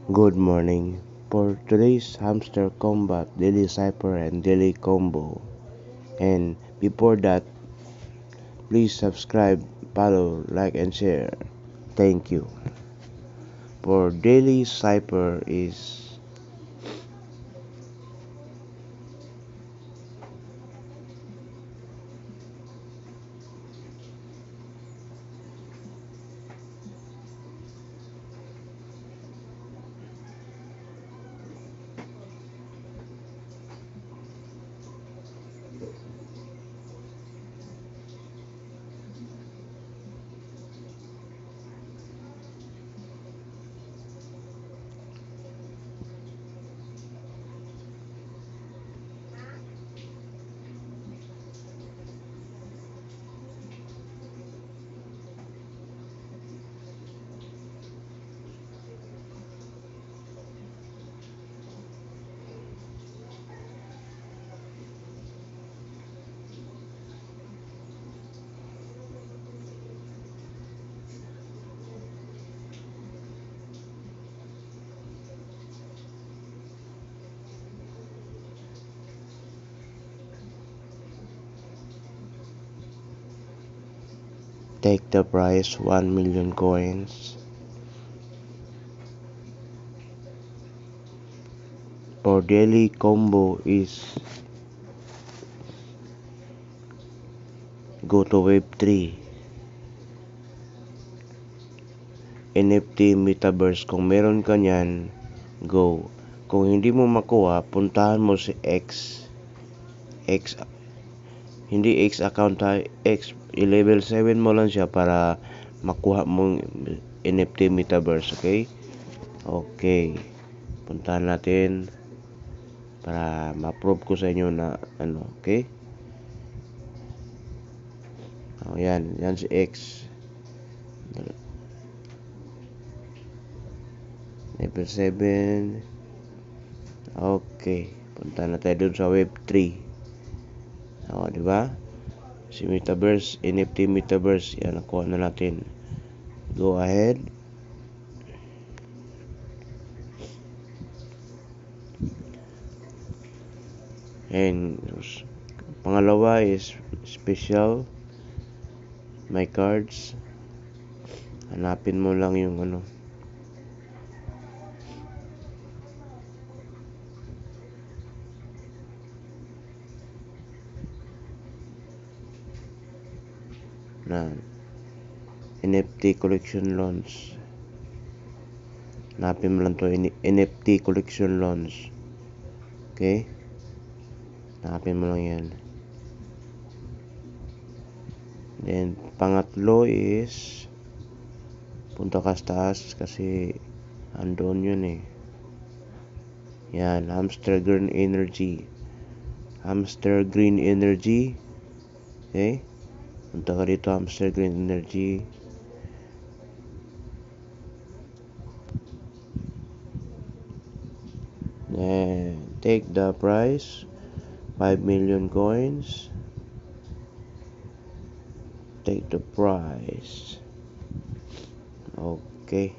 Good morning. For today's hamster combat, daily cipher and daily combo. And before that, please subscribe, follow, like, and share. Thank you. For daily cipher is take the prize 1 million coins. For daily combo is go to wave 3. NFT Metaverse. Kung meron ka niyan, go. Kung hindi mo makuha, puntahan mo si X, hindi X account ha, X, i-level 7 mo lang siya para makuha mong NFT Metaverse, okay? Okay. Puntahan natin para ma-prove ko sa inyo na okay? Yan si X. Level 7. Okay. Punta na tayo dun sa web 3. Di ba? Si Metaverse, NFT Metaverse, yan nakuha na natin. Go ahead. And pangalawa is special my cards. Hanapin mo lang yung na NFT collection launch. Hanapin mo lang to, NFT collection launch. Okay? Hanapin mo lang yan. Then pangatlo is punta ka sa taas kasi andon yun eh. Yan, Hamster Green Energy. Hamster Green Energy. Okay? Punta ka dito, Hamster Green Energy. Then take the prize 5 million coins. Take the prize. Okay.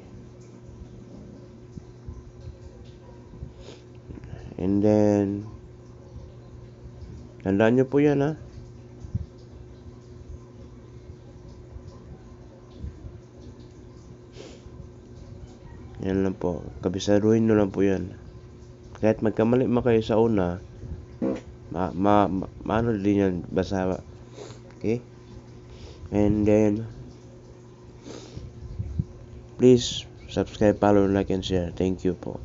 And then tandaan nyo po yan ha. Yan lang po. Kabisaduhin nyo lang po yan. Kahit magkamali mo kayo sa una, maano din yan, basa. Okay? And then please subscribe, follow, like, and share. Thank you po.